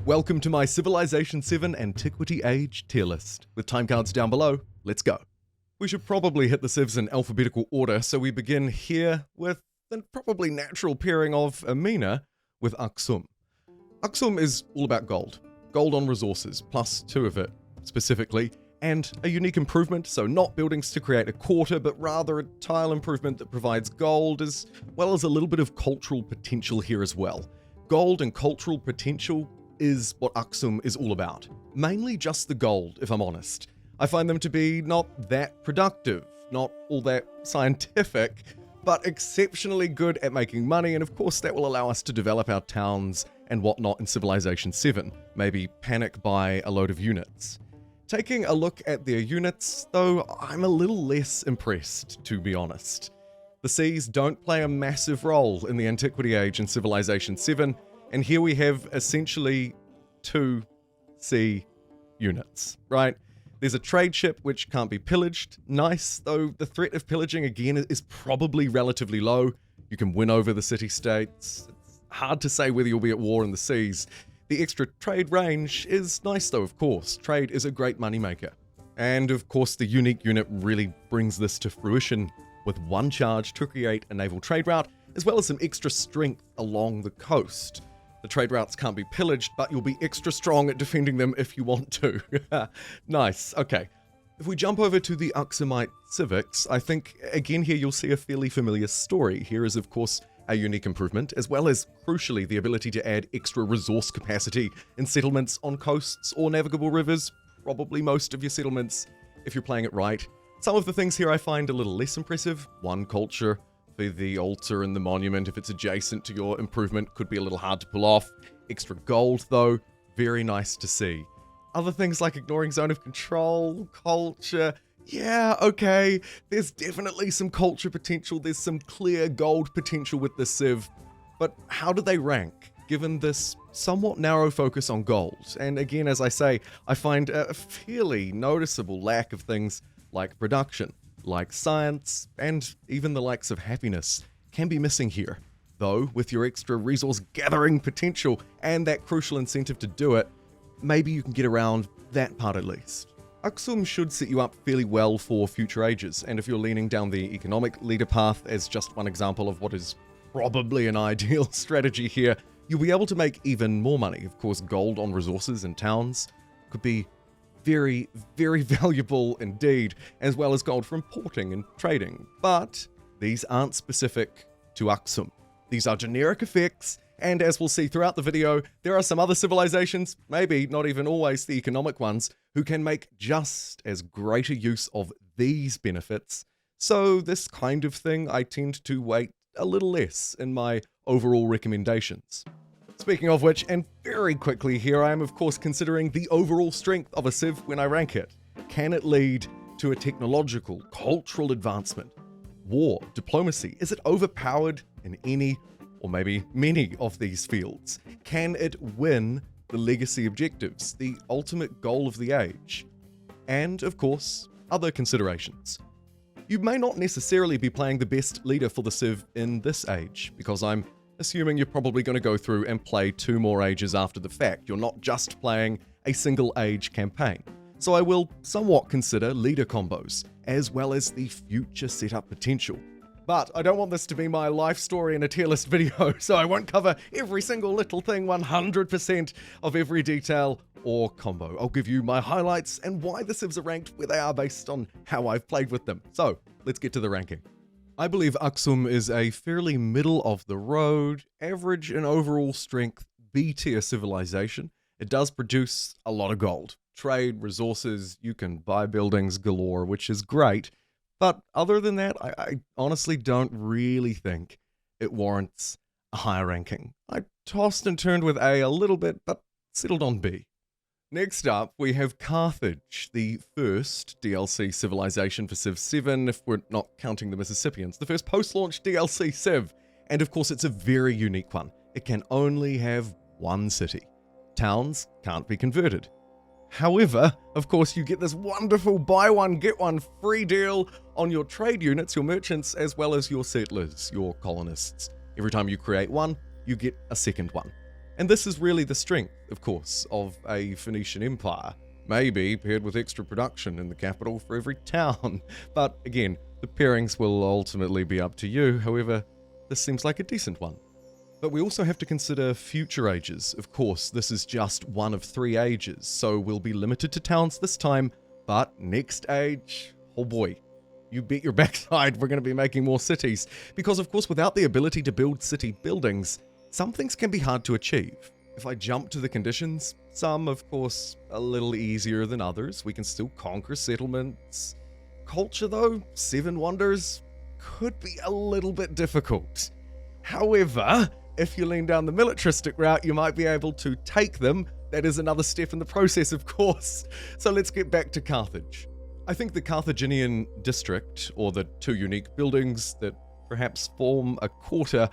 Welcome to my Civilization 7 Antiquity Age tier list. With time cards down below, let's go. We should probably hit the Civs in alphabetical order, so we begin here with the probably natural pairing of Amina with Aksum. Aksum is all about gold. Gold on resources, plus 2 of it, specifically, and a unique improvement, so not buildings to create a quarter, but rather a tile improvement that provides gold, as well as a little bit of cultural potential here as well. Gold and cultural potential is what Aksum is all about. Mainly just the gold, if I'm honest. I find them to be not that productive, not all that scientific, but exceptionally good at making money, and of course that will allow us to develop our towns and whatnot in Civilization 7, maybe panic buy a load of units. Taking a look at their units, though, I'm a little less impressed, to be honest. The seas don't play a massive role in the Antiquity Age in Civilization 7, and here we have essentially 2 sea units, right? There's a trade ship which can't be pillaged, nice, though the threat of pillaging again is probably relatively low. You can win over the city-states. It's hard to say whether you'll be at war in the seas. The extra trade range is nice though, of course. Trade is a great moneymaker. And of course the unique unit really brings this to fruition with 1 charge to create a naval trade route, as well as some extra strength along the coast. The trade routes can't be pillaged, but you'll be extra strong at defending them if you want to. Nice, okay. If we jump over to the Aksumite civics, I think again here you'll see a fairly familiar story. Here is of course a unique improvement, as well as, crucially, the ability to add extra resource capacity in settlements on coasts or navigable rivers, probably most of your settlements, if you're playing it right. Some of the things here I find a little less impressive. 1 culture for the altar and the monument, if it's adjacent to your improvement, could be a little hard to pull off. Extra gold, though, very nice to see. Other things like ignoring zone of control, culture, yeah, okay, there's definitely some culture potential, there's some clear gold potential with the Civ, but how do they rank, given this somewhat narrow focus on gold? And again, as I say, I find a fairly noticeable lack of things like production, like science, and even the likes of happiness can be missing here. Though, with your extra resource gathering potential and that crucial incentive to do it, maybe you can get around that part at least. Aksum should set you up fairly well for future ages, and if you're leaning down the economic leader path as just one example of what is probably an ideal strategy here, you'll be able to make even more money. Of course, gold on resources and towns could be very, very valuable indeed, as well as gold from porting and trading. But these aren't specific to Aksum. These are generic effects, and as we'll see throughout the video, there are some other civilizations, maybe not even always the economic ones, who can make just as great a use of these benefits. So this kind of thing I tend to weight a little less in my overall recommendations. Speaking of which, and very quickly here, I am of course considering the overall strength of a Civ when I rank it. Can it lead to a technological, cultural advancement? War, diplomacy, is it overpowered in any or maybe many of these fields? Can it win the legacy objectives, the ultimate goal of the age? And, of course, other considerations. You may not necessarily be playing the best leader for the Civ in this age, because I'm assuming you're probably going to go through and play 2 more ages after the fact. You're not just playing a single age campaign. So I will somewhat consider leader combos, as well as the future setup potential. But I don't want this to be my life story in a tier list video, so I won't cover every single little thing, 100% of every detail or combo. I'll give you my highlights and why the Civs are ranked where they are based on how I've played with them. So let's get to the ranking. I believe Aksum is a fairly middle of the road, average in overall strength, B tier civilization. It does produce a lot of gold. Trade, resources, you can buy buildings galore, which is great. But other than that, I honestly don't really think it warrants a higher ranking. I tossed and turned with A a little bit, but settled on B. Next up, we have Carthage, the first DLC civilization for Civ 7, if we're not counting the Mississippians, the first post-launch DLC Civ. And of course, it's a very unique one. It can only have 1 city. Towns can't be converted. However, of course, you get this wonderful buy one, get one free deal on your trade units, your merchants, as well as your settlers, your colonists. Every time you create one, you get a second one. And this is really the strength, of course, of a Phoenician empire. Maybe paired with extra production in the capital for every town. But again, the pairings will ultimately be up to you. However, this seems like a decent one. But we also have to consider future ages. Of course, this is just one of 3 ages, so we'll be limited to towns this time. But next age, oh boy, you bet your backside we're going to be making more cities. Because of course, without the ability to build city buildings, some things can be hard to achieve. If I jump to the conditions, some of course a little easier than others. We can still conquer settlements. Culture though, 7 wonders, could be a little bit difficult. However, if you lean down the militaristic route, you might be able to take them. That is another step in the process, of course. So let's get back to Carthage. I think the Carthaginian district, or the 2 unique buildings that perhaps form a quarter,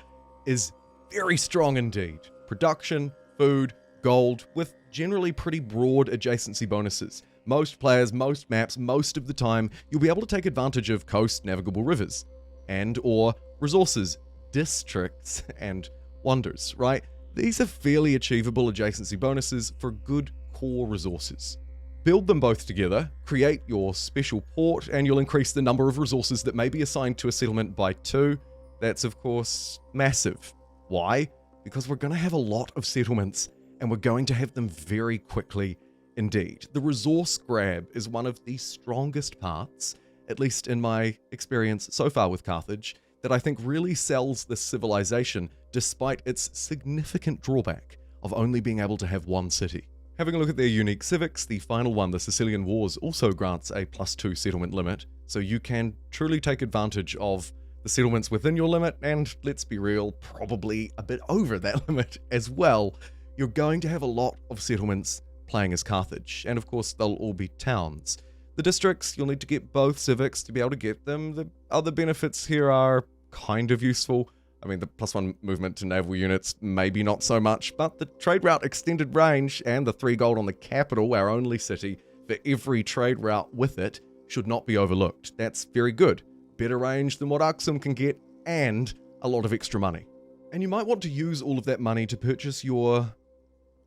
is very strong indeed. Production, food, gold, with generally pretty broad adjacency bonuses. Most players, most maps, most of the time, you'll be able to take advantage of coast navigable rivers and or resources, districts, and wonders, right? These are fairly achievable adjacency bonuses for good core resources. Build them both together, create your special port, and you'll increase the number of resources that may be assigned to a settlement by 2. That's of course massive. Why? Because we're going to have a lot of settlements, and we're going to have them very quickly indeed. The resource grab is one of the strongest parts, at least in my experience so far with Carthage, that I think really sells this civilization despite its significant drawback of only being able to have 1 city. Having a look at their unique civics, the final one, the Sicilian Wars, also grants a +2 settlement limit, so you can truly take advantage of the settlements within your limit, and let's be real, probably a bit over that limit as well. You're going to have a lot of settlements playing as Carthage, and of course they'll all be towns. The districts, you'll need to get both civics to be able to get them. The other benefits here are kind of useful. I mean, the +1 movement to naval units, maybe not so much, but the trade route extended range and the 3 gold on the capital, our only city, for every trade route with it, should not be overlooked. That's very good. Better range than what Aksum can get, and a lot of extra money. And you might want to use all of that money to purchase your,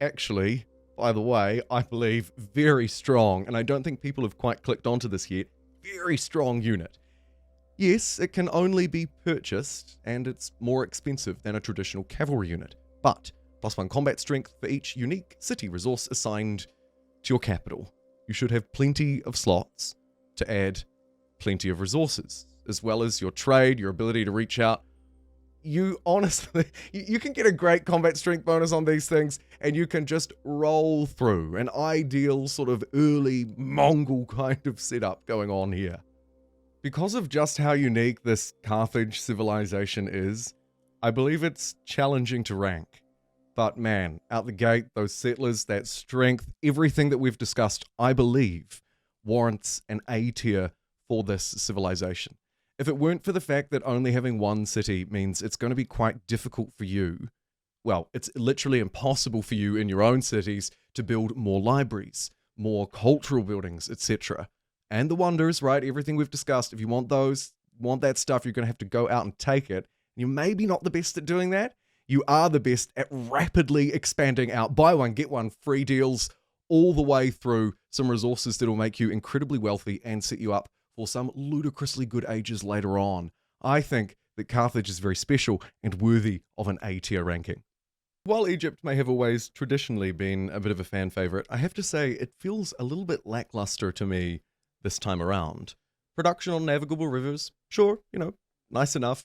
actually, by the way, I believe very strong, and I don't think people have quite clicked onto this yet, very strong unit. Yes, it can only be purchased, and it's more expensive than a traditional cavalry unit, but +1 combat strength for each unique city resource assigned to your capital. You should have plenty of slots to add plenty of resources, as well as your trade, your ability to reach out. You honestly, you can get a great combat strength bonus on these things, and you can just roll through an ideal sort of early Mongol kind of setup going on here. Because of just how unique this Carthage civilization is, I believe it's challenging to rank. But man, out the gate, those settlers, that strength, everything that we've discussed, I believe, warrants an A tier for this civilization. If it weren't for the fact that only having 1 city means it's going to be quite difficult for you, well, it's literally impossible for you in your own cities to build more libraries, more cultural buildings, etc. And the wonders, right? Everything we've discussed. If you want those, want that stuff, you're going to have to go out and take it. You're maybe not the best at doing that. You are the best at rapidly expanding out. Buy one, get one, free deals all the way through some resources that will make you incredibly wealthy and set you up for some ludicrously good ages later on. I think that Carthage is very special and worthy of an A tier ranking. While Egypt may have always traditionally been a bit of a fan favorite, I have to say it feels a little bit lackluster to me this time around. Production on navigable rivers, sure, nice enough.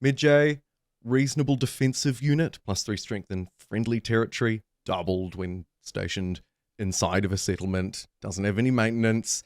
Mid-J, reasonable defensive unit, +3 strength in friendly territory, doubled when stationed inside of a settlement, doesn't have any maintenance.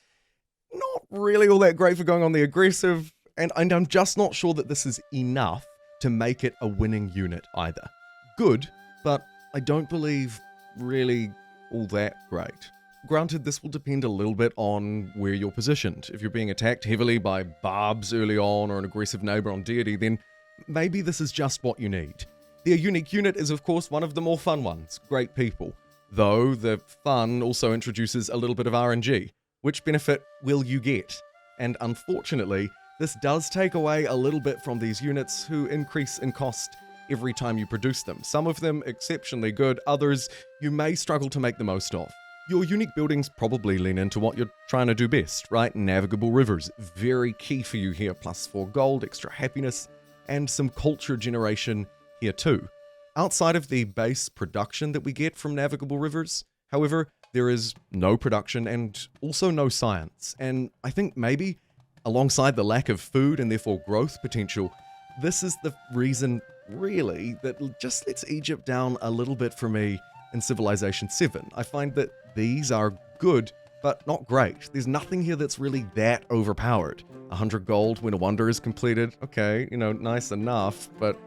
Not really all that great for going on the aggressive, and I'm just not sure that this is enough to make it a winning unit either. Good, but I don't believe really all that great. Granted, this will depend a little bit on where you're positioned. If you're being attacked heavily by barbs early on or an aggressive neighbor on deity, then maybe this is just what you need. Their unique unit is of course one of the more fun ones, great people. Though the fun also introduces a little bit of RNG. Which benefit will you get? And unfortunately, this does take away a little bit from these units who increase in cost every time you produce them. Some of them exceptionally good, others you may struggle to make the most of. Your unique buildings probably lean into what you're trying to do best, right? Navigable rivers, very key for you here, +4 gold, extra happiness, and some culture generation here too. Outside of the base production that we get from navigable rivers, however, there is no production and also no science. And I think maybe, alongside the lack of food and therefore growth potential, this is the reason, really, that just lets Egypt down a little bit for me in Civilization 7. I find that these are good, but not great. There's nothing here that's really that overpowered. 100 gold when a wonder is completed, okay, nice enough, but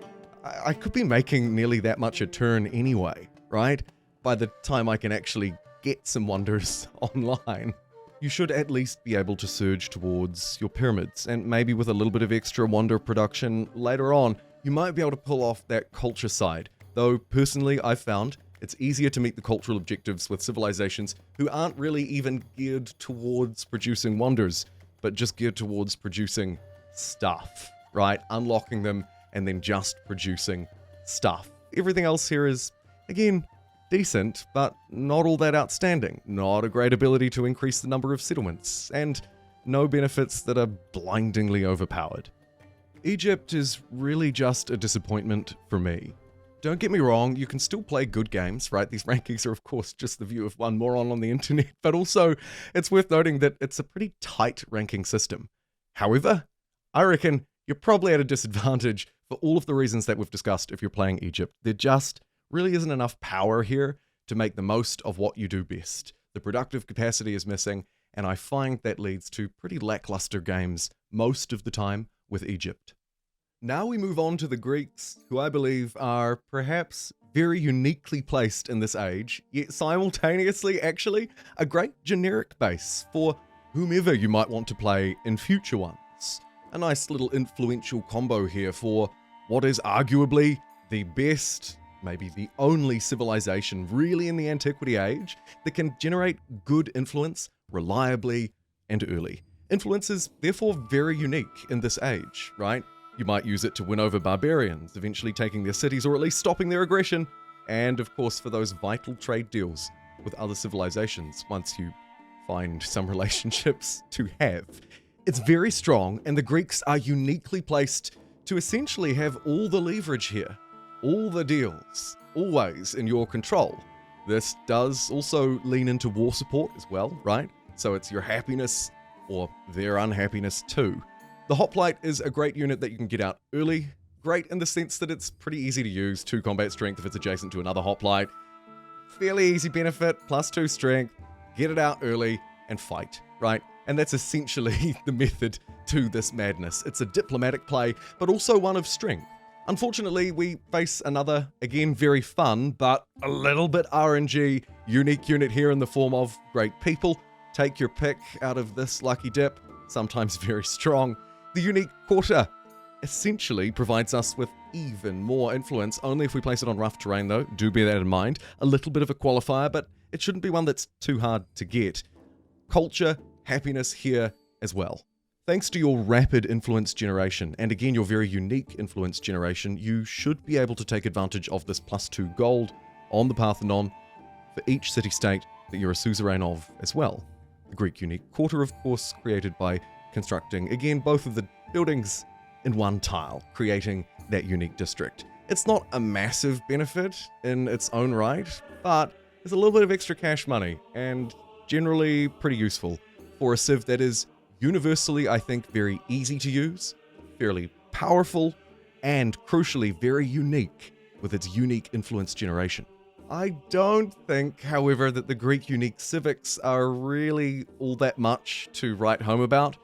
I could be making nearly that much a turn anyway, right? By the time I can actually get some wonders online. You should at least be able to surge towards your pyramids, and maybe with a little bit of extra wonder production later on, you might be able to pull off that culture side. Though personally, I've found it's easier to meet the cultural objectives with civilizations who aren't really even geared towards producing wonders, but just geared towards producing stuff, right? Unlocking them and then just producing stuff. Everything else here is, again, decent, but not all that outstanding. Not a great ability to increase the number of settlements, and no benefits that are blindingly overpowered. Egypt is really just a disappointment for me. Don't get me wrong, you can still play good games, right? These rankings are of course just the view of one moron on the internet, but also it's worth noting that it's a pretty tight ranking system. However, I reckon you're probably at a disadvantage for all of the reasons that we've discussed if you're playing Egypt. There just really isn't enough power here to make the most of what you do best. The productive capacity is missing, and I find that leads to pretty lackluster games most of the time with Egypt. Now we move on to the Greeks, who I believe are perhaps very uniquely placed in this age, yet simultaneously actually a great generic base for whomever you might want to play in future ones. A nice little influential combo here for what is arguably the best, maybe the only civilization really in the Antiquity age that can generate good influence reliably and early. Influence is therefore very unique in this age, right? You might use it to win over barbarians, eventually taking their cities or at least stopping their aggression, and of course for those vital trade deals with other civilizations once you find some relationships to have. It's very strong, and the Greeks are uniquely placed to essentially have all the leverage here. All the deals, always in your control. This does also lean into war support as well, right? So it's your happiness or their unhappiness too. The Hoplite is a great unit that you can get out early. Great in the sense that it's pretty easy to use, 2 combat strength if it's adjacent to another Hoplite. Fairly easy benefit, +2 strength, get it out early and fight, right? And that's essentially the method to this madness. It's a diplomatic play, but also one of strength. Unfortunately, we face another, again, very fun, but a little bit RNG unique unit here in the form of great people. Take your pick out of this lucky dip, sometimes very strong. The unique quarter essentially provides us with even more influence, only if we place it on rough terrain though, do bear that in mind. A little bit of a qualifier, but it shouldn't be one that's too hard to get. Culture, happiness here as well. Thanks to your rapid influence generation, and again your very unique influence generation, you should be able to take advantage of this +2 gold on the Parthenon for each city-state that you're a suzerain of as well. The Greek unique quarter, of course, created by constructing, again, both of the buildings in one tile, creating that unique district. It's not a massive benefit in its own right, but there's a little bit of extra cash money, and generally pretty useful for a civ that is universally, I think, very easy to use, fairly powerful, and crucially very unique with its unique influence generation. I don't think, however, that the Greek unique civics are really all that much to write home about.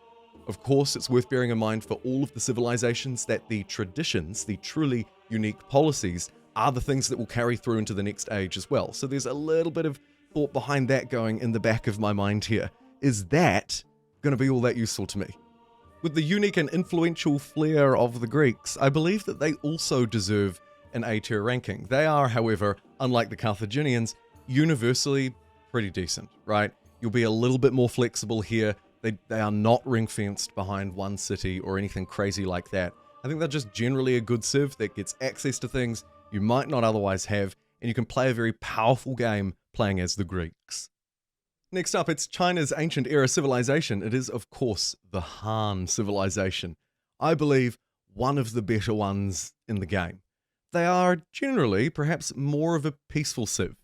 Of course, it's worth bearing in mind for all of the civilizations that the traditions, the truly unique policies, are the things that will carry through into the next age as well. So there's a little bit of thought behind that going in the back of my mind here. Is that going to be all that useful to me? With the unique and influential flair of the Greeks, I believe that they also deserve an A-tier ranking. They are, however, unlike the Carthaginians, universally pretty decent, right? You'll be a little bit more flexible here. They are not ring-fenced behind one city or anything crazy like that. I think they're just generally a good civ that gets access to things you might not otherwise have, and you can play a very powerful game playing as the Greeks. Next up, it's China's ancient era civilization. It is, of course, the Han civilization. I believe one of the better ones in the game. They are generally perhaps more of a peaceful civ.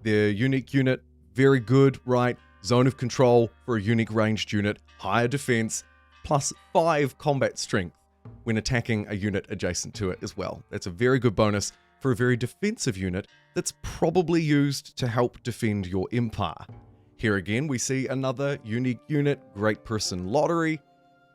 Their unique unit, very good, right? Zone of control for a unique ranged unit, higher defense, plus 5 combat strength when attacking a unit adjacent to it as well. That's a very good bonus for a very defensive unit that's probably used to help defend your empire. Here again, we see another unique unit, Great Person Lottery,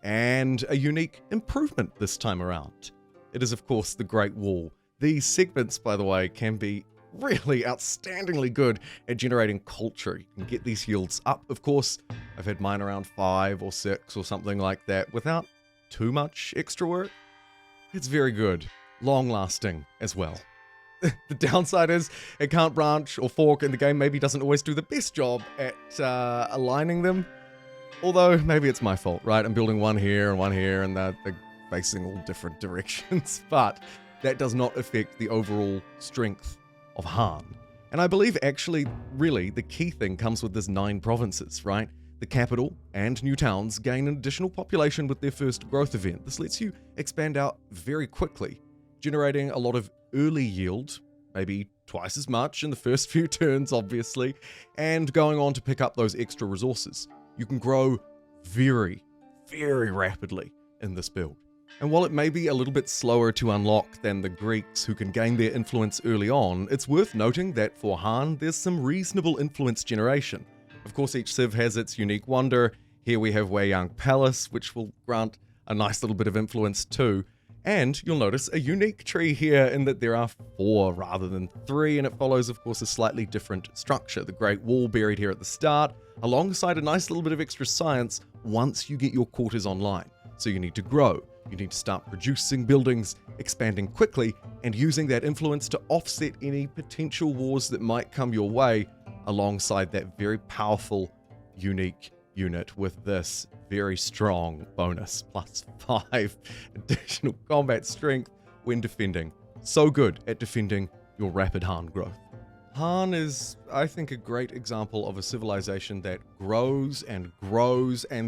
and a unique improvement this time around. It is, of course, the Great Wall. These segments, by the way, can be really outstandingly good at generating culture. You can get these yields up, of course. I've had mine around 5 or 6 or something like that without too much extra work. It's very good. Long-lasting as well. The downside is it can't branch or fork, and the game maybe doesn't always do the best job at aligning them. Although, maybe it's my fault, right? I'm building one here, and they're facing all different directions. But that does not affect the overall strength of Han. And I believe actually, really, the key thing comes with this 9 provinces, right? The capital and new towns gain an additional population with their first growth event. This lets you expand out very quickly, generating a lot of early yield, maybe twice as much in the first few turns, obviously, and going on to pick up those extra resources. You can grow very, very rapidly in this build. And while it may be a little bit slower to unlock than the Greeks who can gain their influence early on, it's worth noting that for Han, there's some reasonable influence generation. Of course, each civ has its unique wonder. Here we have Weiyang Palace, which will grant a nice little bit of influence too. And you'll notice a unique tree here in that there are 4 rather than 3, and it follows, of course, a slightly different structure. The Great Wall buried here at the start, alongside a nice little bit of extra science once you get your quarters online. So you need to grow, you need to start producing buildings, expanding quickly, and using that influence to offset any potential wars that might come your way, alongside that very powerful, unique unit with this very strong bonus, plus 5 additional combat strength when defending. So good at defending your rapid Han growth. Han is, I think, a great example of a civilization that grows and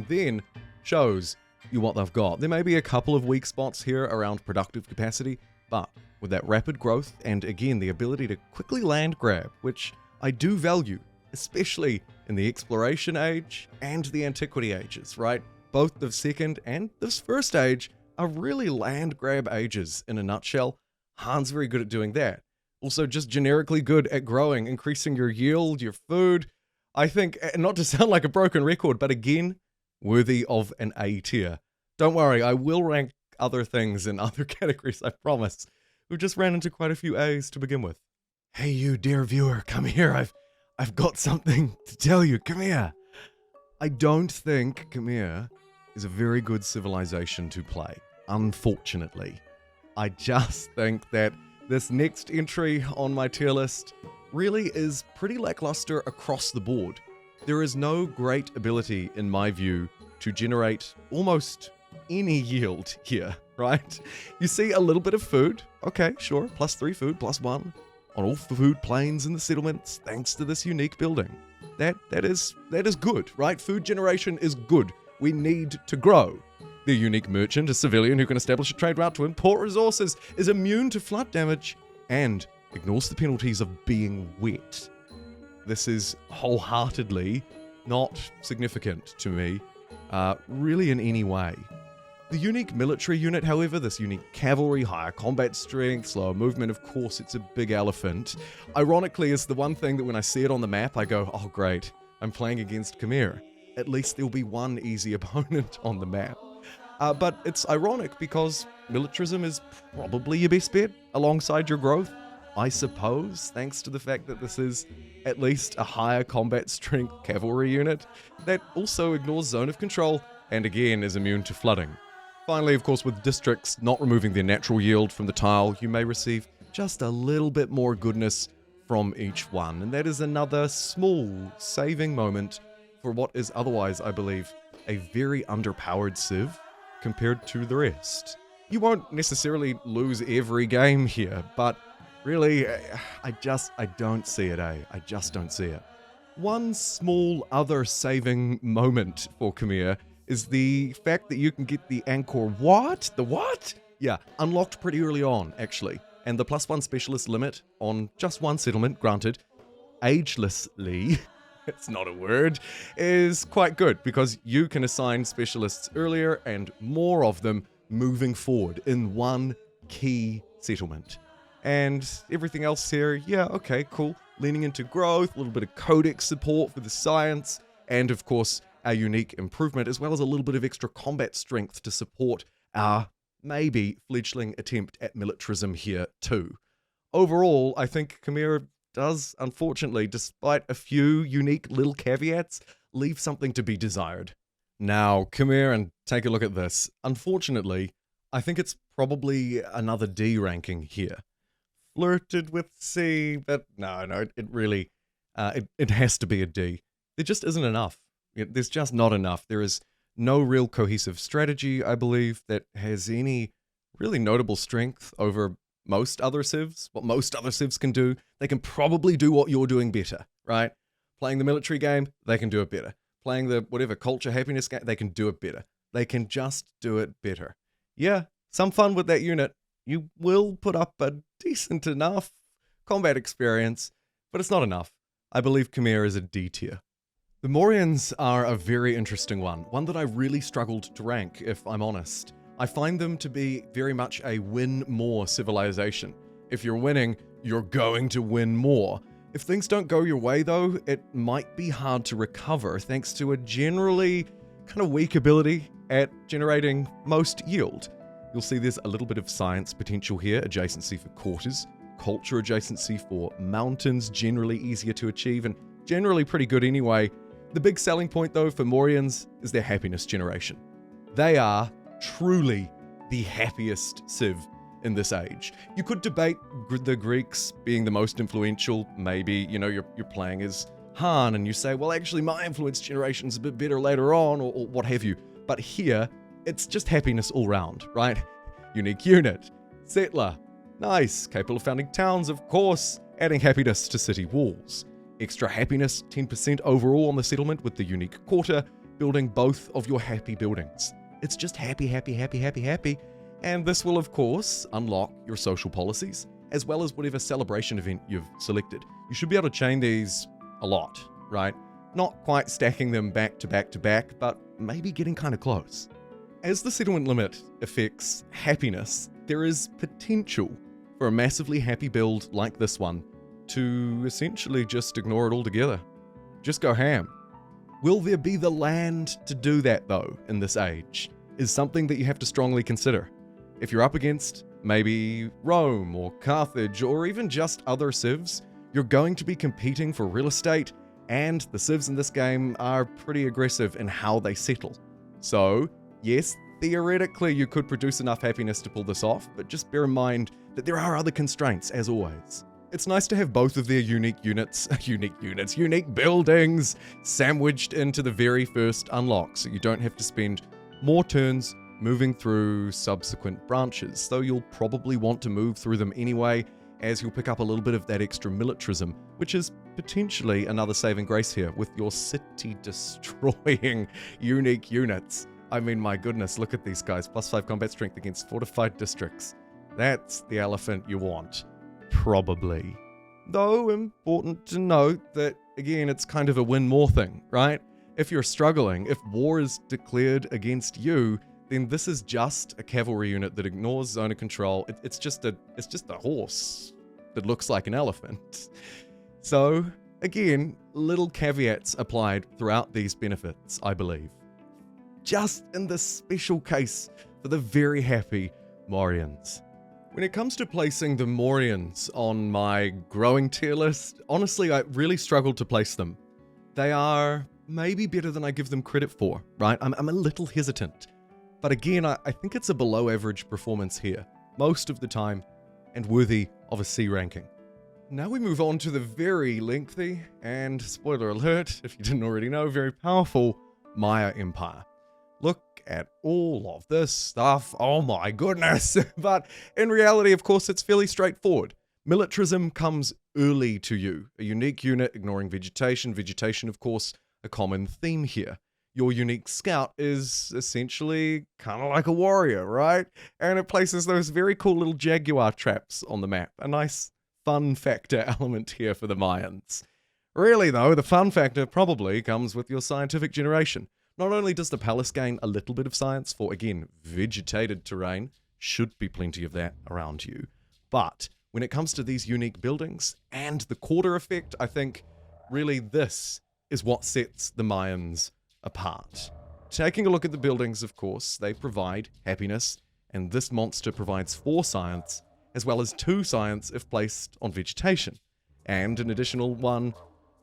then shows you what they've got. There may be a couple of weak spots here around productive capacity, but with that rapid growth and again the ability to quickly land grab, which I do value, especially in the exploration age and the antiquity ages, right? Both the second and this first age are really land grab ages in a nutshell. Han's very good at doing that. Also just generically good at growing, increasing your yield, your food. I think, not to sound like a broken record, but again, worthy of an A tier. Don't worry, I will rank other things in other categories, I promise. We've just ran into quite a few A's to begin with. Hey you dear viewer, come here, I've got something to tell you, come here. I don't think Khmer is a very good civilization to play, unfortunately. I just think that this next entry on my tier list really is pretty lackluster across the board. There is no great ability, in my view, to generate almost any yield here, right? You see a little bit of food, okay, sure, +3 food, +1 on all food planes in the settlements, thanks to this unique building. That is good, right? Food generation is good. We need to grow. The unique merchant, a civilian who can establish a trade route to import resources, is immune to flood damage and ignores the penalties of being wet. This is wholeheartedly not significant to me, really in any way. The unique military unit, however, this unique cavalry, higher combat strength, slower movement, of course, it's a big elephant. Ironically, is the one thing that when I see it on the map, I go, oh great, I'm playing against Khmer. At least there'll be one easy opponent on the map. But it's ironic because militarism is probably your best bet alongside your growth, I suppose, thanks to the fact that this is at least a higher combat strength cavalry unit that also ignores zone of control and again is immune to flooding. Finally, of course, with districts not removing their natural yield from the tile, you may receive just a little bit more goodness from each one, and that is another small saving moment for what is otherwise, I believe, a very underpowered civ compared to the rest. You won't necessarily lose every game here, but really, I don't see it, eh? I just don't see it. One small other saving moment for Khmer is the fact that you can get the Angkor what? The what? Yeah, unlocked pretty early on, actually. And the +1 specialist limit on just one settlement, granted, agelessly, it's not a word, is quite good because you can assign specialists earlier and more of them moving forward in one key settlement. And everything else here, yeah, okay, cool. Leaning into growth, a little bit of codex support for the science, and of course, our unique improvement, as well as a little bit of extra combat strength to support our maybe fledgling attempt at militarism here too. Overall, I think Khmer does, unfortunately, despite a few unique little caveats, leave something to be desired. Now, Khmer, and take a look at this. Unfortunately, I think it's probably another D ranking here. Flirted with C, but no, it really, it has to be a D. There just isn't enough. There's just not enough. There is no real cohesive strategy, I believe, that has any really notable strength over most other civs. What most other civs can do, they can probably do what you're doing better, right? Playing the military game, they can do it better. Playing the whatever culture happiness game, they can do it better. They can just do it better. Yeah, some fun with that unit. You will put up a decent enough combat experience, but it's not enough. I believe Khmer is a D tier. The Mauryans are a very interesting one that I really struggled to rank, if I'm honest. I find them to be very much a win more civilization. If you're winning, you're going to win more. If things don't go your way though, it might be hard to recover thanks to a generally kind of weak ability at generating most yield. You'll see there's a little bit of science potential here, adjacency for quarters, culture adjacency for mountains, generally easier to achieve and generally pretty good anyway. The big selling point though for Mauryans is their happiness generation. They are truly the happiest civ in this age. You could debate the Greeks being the most influential. Maybe, you're playing as Han and you say, well, actually my influence generation's a bit better later on or what have you. But here, it's just happiness all round, right? Unique unit, settler, nice, capable of founding towns, of course, adding happiness to city walls. Extra happiness, 10% overall on the settlement with the unique quarter, building both of your happy buildings. It's just happy, happy, happy, happy, happy. And this will, of course, unlock your social policies, as well as whatever celebration event you've selected. You should be able to chain these a lot, right? Not quite stacking them back to back to back, but maybe getting kind of close. As the settlement limit affects happiness, there is potential for a massively happy build like this one to essentially just ignore it altogether. Just go ham. Will there be the land to do that though in this age? Is something that you have to strongly consider. If you're up against maybe Rome or Carthage or even just other civs, you're going to be competing for real estate, and the civs in this game are pretty aggressive in how they settle. So yes, theoretically you could produce enough happiness to pull this off, but just bear in mind that there are other constraints as always. It's nice to have both of their unique buildings sandwiched into the very first unlock, so you don't have to spend more turns moving through subsequent branches, though you'll probably want to move through them anyway, as you'll pick up a little bit of that extra militarism, which is potentially another saving grace here with your city-destroying unique units. I mean, my goodness, look at these guys, +5 combat strength against fortified districts. That's the elephant you want. Probably. Though important to note that, again, it's kind of a win more thing, right? If you're struggling, if war is declared against you, then this is just a cavalry unit that ignores zone of control. It's just a horse that looks like an elephant. So, again, little caveats applied throughout these benefits, I believe. Just in this special case for the very happy Mauryans. When it comes to placing the Mauryans on my growing tier list, honestly, I really struggled to place them. They are maybe better than I give them credit for, right? I'm a little hesitant. But again, I think it's a below average performance here, most of the time, and worthy of a C ranking. Now we move on to the very lengthy, and spoiler alert, if you didn't already know, very powerful Maya Empire. Look, at all of this stuff. Oh my goodness. But in reality, of course, it's fairly straightforward. Militarism comes early to you. A unique unit ignoring vegetation. Vegetation, of course, a common theme here. Your unique scout is essentially kind of like a warrior, right? And it places those very cool little jaguar traps on the map. A nice fun factor element here for the Mayans. Really though, the fun factor probably comes with your scientific generation. Not only does the palace gain a little bit of science for, again, vegetated terrain, should be plenty of that around you, but when it comes to these unique buildings and the quarter effect, I think really this is what sets the Mayans apart. Taking a look at the buildings, of course, they provide happiness, and this monster provides 4 science, as well as 2 science if placed on vegetation, and an additional 1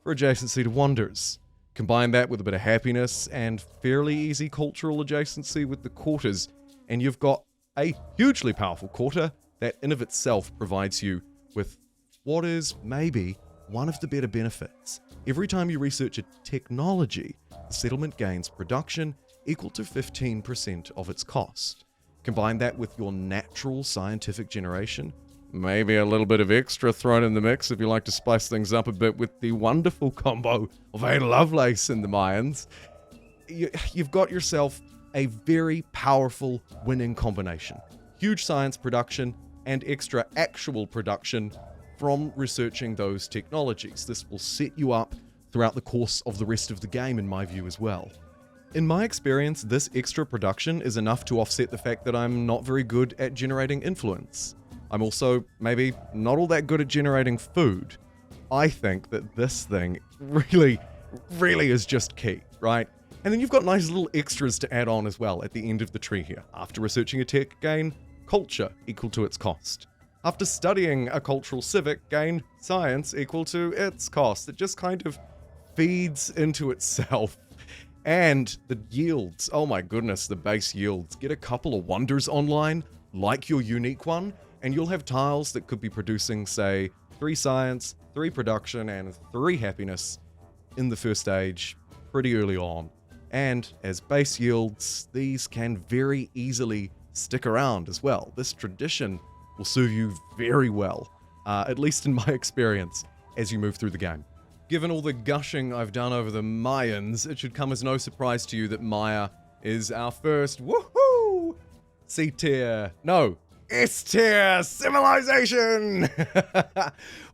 for adjacency to wonders. Combine that with a bit of happiness and fairly easy cultural adjacency with the quarters, and you've got a hugely powerful quarter that in of itself provides you with what is maybe one of the better benefits. Every time you research a technology, the settlement gains production equal to 15% of its cost. Combine that with your natural scientific generation, maybe a little bit of extra thrown in the mix if you like to spice things up a bit with the wonderful combo of Ada Lovelace and the Mayans. You've got yourself a very powerful winning combination. Huge science production and extra actual production from researching those technologies. This will set you up throughout the course of the rest of the game, in my view as well. In my experience, this extra production is enough to offset the fact that I'm not very good at generating influence. I'm also maybe not all that good at generating food. I think that this thing really is just key, right? And then you've got nice little extras to add on as well at the end of the tree here. After researching a tech, gain culture equal to its cost. After studying a cultural civic, gain science equal to its cost. It just kind of feeds into itself. And the yields, oh my goodness, the base yields. Get a couple of wonders online, like your unique one, and you'll have tiles that could be producing, say, 3 science, 3 production, and 3 happiness in the first stage pretty early on. And as base yields, these can very easily stick around as well. This tradition will serve you very well, at least in my experience, as you move through the game. Given all the gushing I've done over the Mayans, it should come as no surprise to you that Maya is our first, woohoo, C-tier, no, S-tier civilization!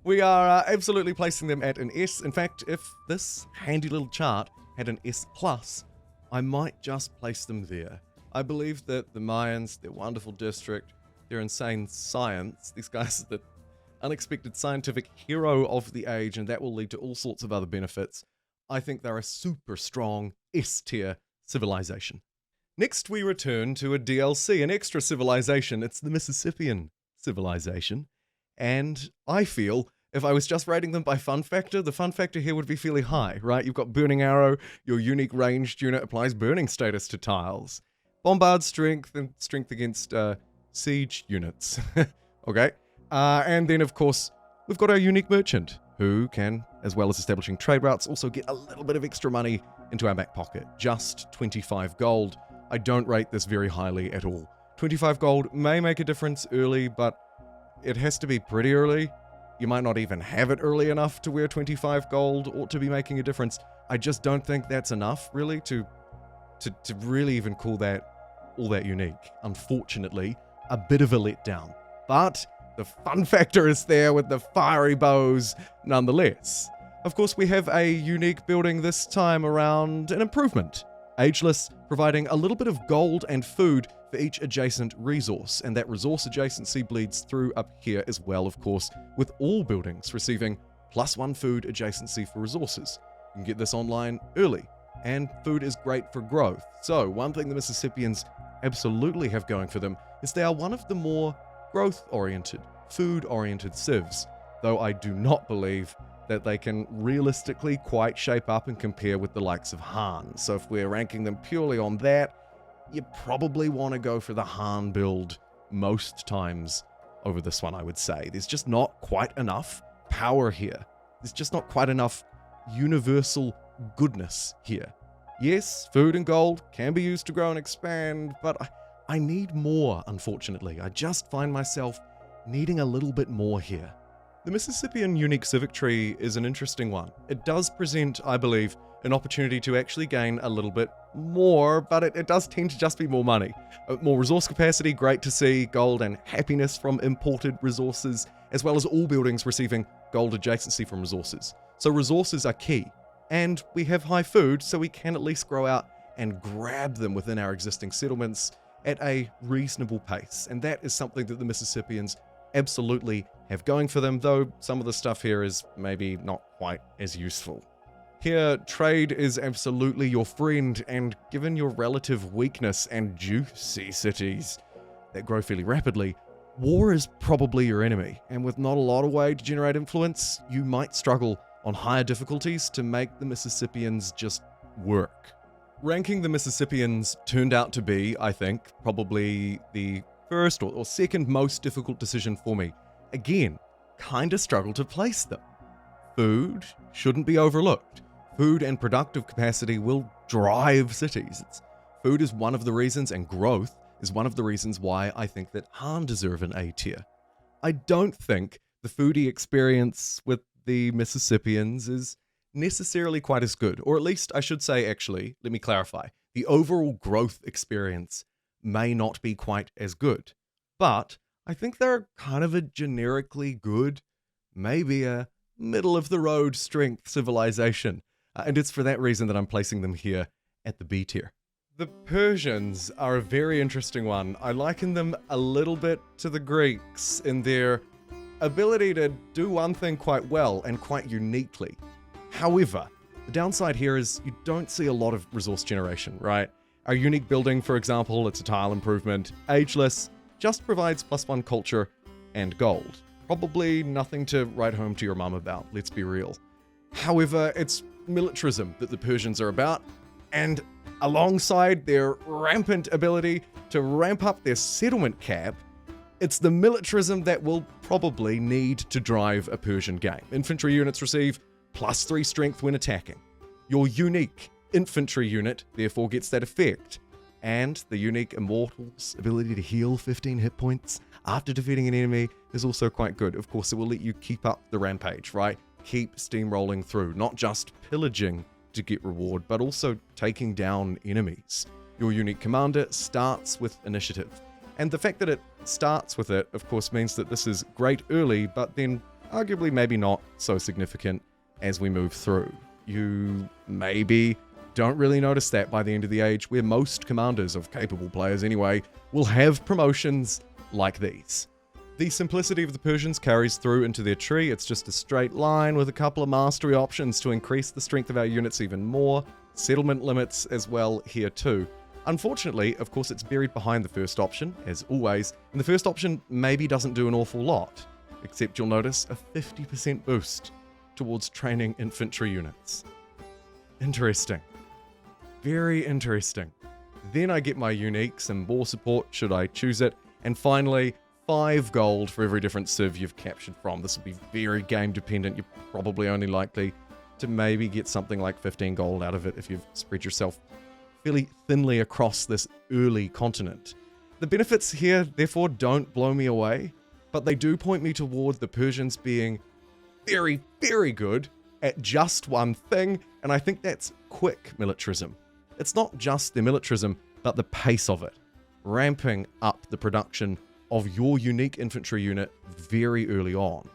We are absolutely placing them at an S. In fact, if this handy little chart had an S+, I might just place them there. I believe that the Mayans, their wonderful district, their insane science, these guys are the unexpected scientific hero of the age, and that will lead to all sorts of other benefits. I think they're a super strong S-tier civilization. Next, we return to a DLC, an extra civilization. It's the Mississippian civilization. And I feel if I was just rating them by fun factor, the fun factor here would be fairly high, right? You've got Burning Arrow, your unique ranged unit applies burning status to tiles. Bombard strength and strength against siege units. Okay. And then, of course, we've got our unique merchant, who can, as well as establishing trade routes, also get a little bit of extra money into our back pocket. Just 25 gold. I don't rate this very highly at all. 25 gold may make a difference early, but it has to be pretty early. You might not even have it early enough to where 25 gold ought to be making a difference. I just don't think that's enough, really, to really even call that all that unique. Unfortunately, a bit of a letdown. But the fun factor is there with the fiery bows nonetheless. Of course, we have a unique building this time around, an improvement. Ageless, providing a little bit of gold and food for each adjacent resource, and that resource adjacency bleeds through up here as well, of course, with all buildings receiving +1 food adjacency for resources. You can get this online early, and food is great for growth. So, one thing the Mississippians absolutely have going for them is they are one of the more growth-oriented, food-oriented civs, though I do not believe that they can realistically quite shape up and compare with the likes of Han. So if we're ranking them purely on that, you probably want to go for the Han build most times over this one, I would say. There's just not quite enough power here. There's just not quite enough universal goodness here. Yes, food and gold can be used to grow and expand, but I need more, unfortunately. I just find myself needing a little bit more here. The Mississippian unique civic tree is an interesting one. It does present, I believe, an opportunity to actually gain a little bit more, but it does tend to just be more money. More resource capacity, great to see, gold and happiness from imported resources, as well as all buildings receiving gold adjacency from resources. So resources are key. And we have high food, so we can at least grow out and grab them within our existing settlements at a reasonable pace. And that is something that the Mississippians absolutely have going for them, though some of the stuff here is maybe not quite as useful. Here, trade is absolutely your friend, and given your relative weakness and juicy cities that grow fairly rapidly, war is probably your enemy. And with not a lot of way to generate influence, you might struggle on higher difficulties to make the Mississippians just work. Ranking the Mississippians turned out to be, I think, probably the first or second most difficult decision for me. Again, kinda struggle to place them. Food shouldn't be overlooked. Food and productive capacity will drive cities. Food is one of the reasons, and growth is one of the reasons why I think that Han deserve an A tier. I don't think the foodie experience with the Mississippians is necessarily quite as good, or at least I should say, actually, let me clarify, the overall growth experience may not be quite as good, but I think they're kind of a generically good, maybe a middle-of-the-road strength civilization, and it's for that reason that I'm placing them here at the B tier. The Persians are a very interesting one. I liken them a little bit to the Greeks in their ability to do one thing quite well and quite uniquely. However, the downside here is you don't see a lot of resource generation, right? Our unique building, for example, it's a tile improvement, ageless, just provides +1 culture and gold. Probably nothing to write home to your mum about, let's be real. However, it's militarism that the Persians are about, and alongside their rampant ability to ramp up their settlement cap, it's the militarism that will probably need to drive a Persian game. Infantry units receive +3 strength when attacking. Your unique infantry unit therefore gets that effect. And the unique Immortal's ability to heal 15 hit points after defeating an enemy is also quite good. Of course, it will let you keep up the rampage, right? Keep steamrolling through, not just pillaging to get reward, but also taking down enemies. Your unique commander starts with initiative. And the fact that it starts with it, of course, means that this is great early, but then arguably maybe not so significant as we move through. You maybe don't really notice that by the end of the age, where most commanders of capable players anyway will have promotions like these. The simplicity of the Persians carries through into their tree. It's just a straight line with a couple of mastery options to increase the strength of our units even more. Settlement limits as well here too. Unfortunately, of course, it's buried behind the first option, as always, and the first option maybe doesn't do an awful lot, except you'll notice a 50% boost towards training infantry units. Interesting. Very interesting. Then I get my uniques and more support should I choose it, and finally, 5 gold for every different civ you've captured from. This will be very game dependent. You're probably only likely to maybe get something like 15 gold out of it if you've spread yourself fairly thinly across this early continent. The benefits here, therefore, don't blow me away, but they do point me toward the Persians being very, very good at just one thing, and I think that's quick militarism. It's not just the militarism, but the pace of it. Ramping up the production of your unique infantry unit very early on.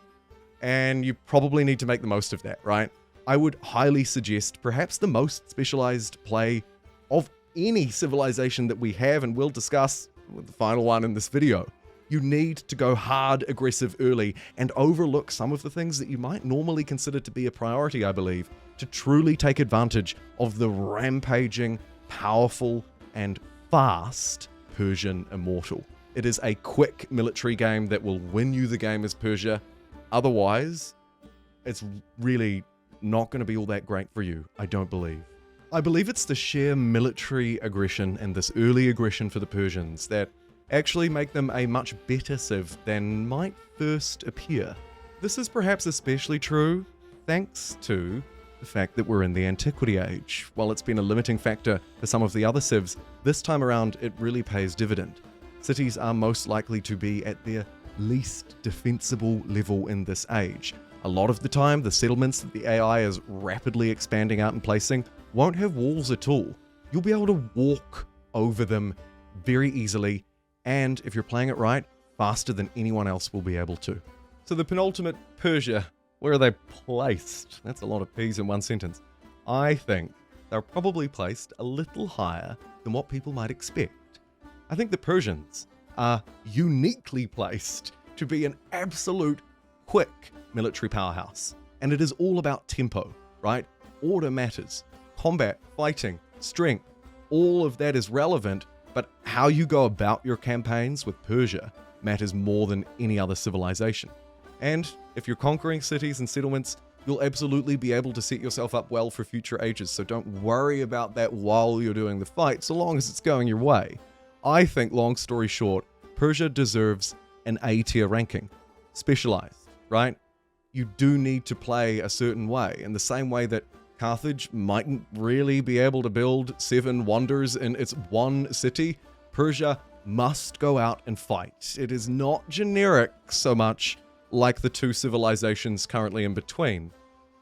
And you probably need to make the most of that, right? I would highly suggest perhaps the most specialized play of any civilization that we have and will discuss with the final one in this video. You need to go hard aggressive early and overlook some of the things that you might normally consider to be a priority, I believe, to truly take advantage of the rampaging, powerful, and fast Persian Immortal. It is a quick military game that will win you the game as Persia. Otherwise, it's really not going to be all that great for you, I don't believe. I believe it's the sheer military aggression and this early aggression for the Persians that actually make them a much better civ than might first appear. This is perhaps especially true thanks to the the fact that we're in the Antiquity age. While it's been a limiting factor for some of the other civs, this time around it really pays dividend. Cities are most likely to be at their least defensible level in this age. A lot of the time, the settlements that the AI is rapidly expanding out and placing won't have walls at all. You'll be able to walk over them very easily, and if you're playing it right, faster than anyone else will be able to. So the penultimate, Persia, where are they placed? That's a lot of P's in one sentence. I think they're probably placed a little higher than what people might expect. I think the Persians are uniquely placed to be an absolute quick military powerhouse. And it is all about tempo, right? Order matters. Combat, fighting, strength, all of that is relevant, but how you go about your campaigns with Persia matters more than any other civilization. And if you're conquering cities and settlements, you'll absolutely be able to set yourself up well for future ages, so don't worry about that while you're doing the fight, so long as it's going your way. I think, long story short, Persia deserves an A-tier ranking. Specialized, right? You do need to play a certain way, in the same way that Carthage mightn't really be able to build 7 wonders in its one city. Persia must go out and fight. It is not generic so much like the two civilizations currently in between,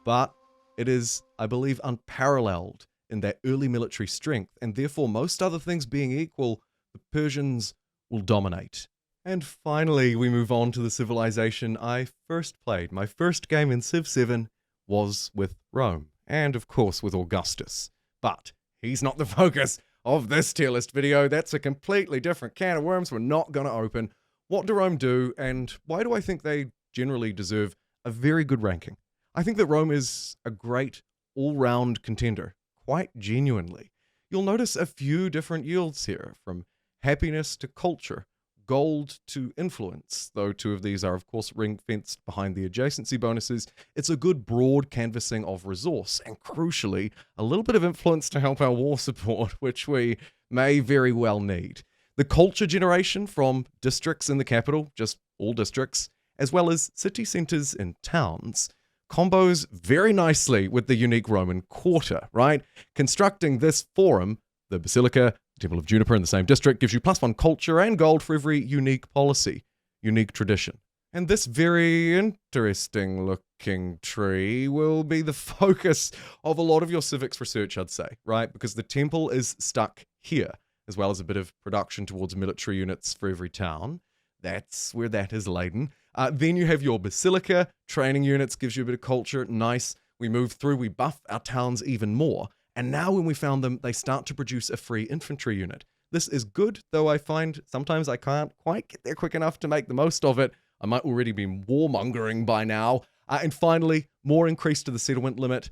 but it is, I believe, unparalleled in their early military strength, and therefore, most other things being equal, the Persians will dominate. And finally, we move on to the civilization I first played. My first game in Civ 7 was with Rome, and of course with Augustus. But he's not the focus of this tier list video. That's a completely different can of worms we're not going to open. What do Rome do, and why do I think they generally deserve a very good ranking? I think that Rome is a great all-round contender, quite genuinely. You'll notice a few different yields here, from happiness to culture, gold to influence, though 2 of these are of course ring-fenced behind the adjacency bonuses. It's a good broad canvassing of resource, and crucially, a little bit of influence to help our war support, which we may very well need. The culture generation from districts in the capital, just all districts, as well as city centers and towns, combos very nicely with the unique Roman quarter, right? Constructing this forum, the Basilica, Temple of Juniper in the same district, gives you +1 culture and gold for every unique policy, unique tradition. And this very interesting looking tree will be the focus of a lot of your civics research, I'd say, right? Because the temple is stuck here, as well as a bit of production towards military units for every town. That's where that is laden. Then you have your Basilica, training units, gives you a bit of culture, nice. We move through, we buff our towns even more. And now when we found them, they start to produce a free infantry unit. This is good, though I find sometimes I can't quite get there quick enough to make the most of it. I might already be warmongering by now. And finally, more increase to the settlement limit,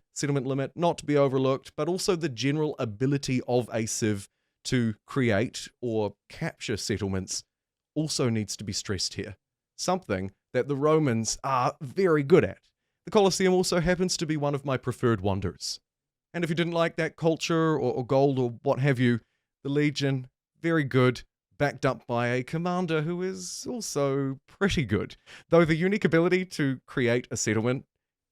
not to be overlooked, but also the general ability of a civ to create or capture settlements also needs to be stressed here. Something that the Romans are very good at. The Colosseum also happens to be one of my preferred wonders. And if you didn't like that culture or gold or what have you, the Legion, very good, backed up by a commander who is also pretty good. Though the unique ability to create a settlement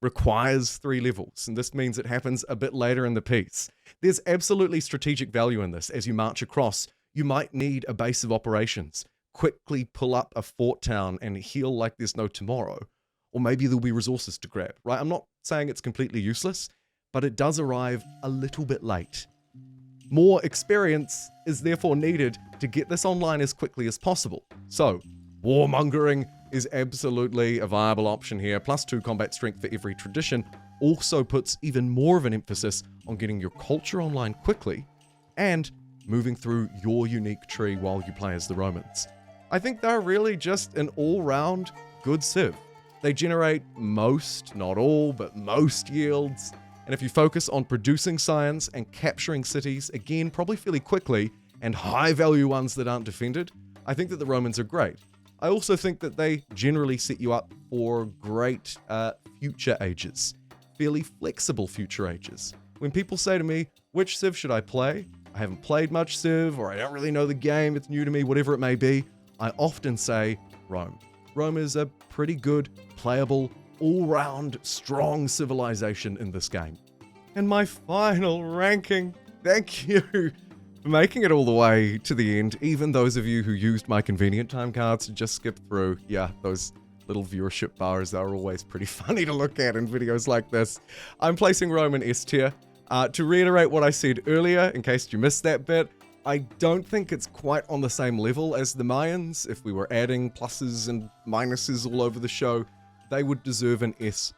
requires 3 levels, and this means it happens a bit later in the piece. There's absolutely strategic value in this. As you march across, you might need a base of operations, quickly pull up a fort town and heal like there's no tomorrow. Or maybe there'll be resources to grab, right? I'm not saying it's completely useless, but it does arrive a little bit late. More experience is therefore needed to get this online as quickly as possible. So, warmongering is absolutely a viable option here. +2 combat strength for every tradition also puts even more of an emphasis on getting your culture online quickly and moving through your unique tree while you play as the Romans. I think they're really just an all-round good civ. They generate most, not all, but most yields. And if you focus on producing science and capturing cities, again, probably fairly quickly, and high-value ones that aren't defended, I think that the Romans are great. I also think that they generally set you up for great future ages, fairly flexible future ages. When people say to me, which Civ should I play? I haven't played much Civ, or I don't really know the game, it's new to me, whatever it may be, I often say Rome. Rome is a pretty good, playable, all-round, strong civilization in this game. And my final ranking. Thank you for making it all the way to the end. Even those of you who used my convenient time cards to just skip through. Yeah, those little viewership bars are always pretty funny to look at in videos like this. I'm placing Rome in S tier. To reiterate what I said earlier, in case you missed that bit, I don't think it's quite on the same level as the Mayans. If we were adding pluses and minuses all over the show, they would deserve an S+,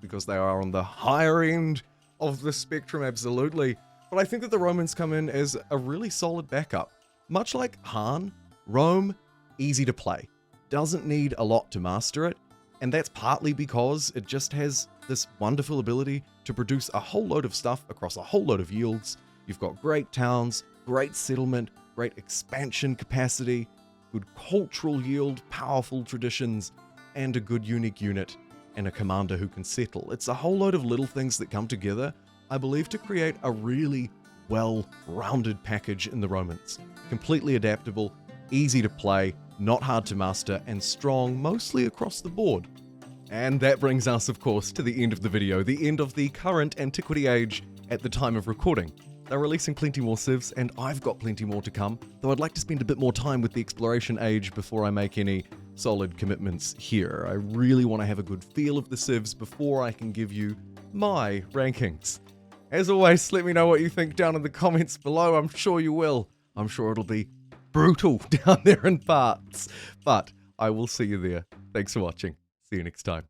because they are on the higher end of the spectrum, absolutely. But I think that the Romans come in as a really solid backup. Much like Han, Rome, easy to play. Doesn't need a lot to master it, and that's partly because it just has this wonderful ability to produce a whole load of stuff across a whole load of yields. You've got great towns, great settlement, great expansion capacity, good cultural yield, powerful traditions, and a good unique unit, and a commander who can settle. It's a whole load of little things that come together, I believe, to create a really well-rounded package in the Romans. Completely adaptable, easy to play, not hard to master, and strong mostly across the board. And that brings us, of course, to the end of the video, the end of the current Antiquity age at the time of recording. They're releasing plenty more Civs, and I've got plenty more to come, though I'd like to spend a bit more time with the exploration age before I make any solid commitments here. I really want to have a good feel of the Civs before I can give you my rankings. As always, let me know what you think down in the comments below. I'm sure you will. I'm sure it'll be brutal down there in parts. But I will see you there. Thanks for watching. See you next time.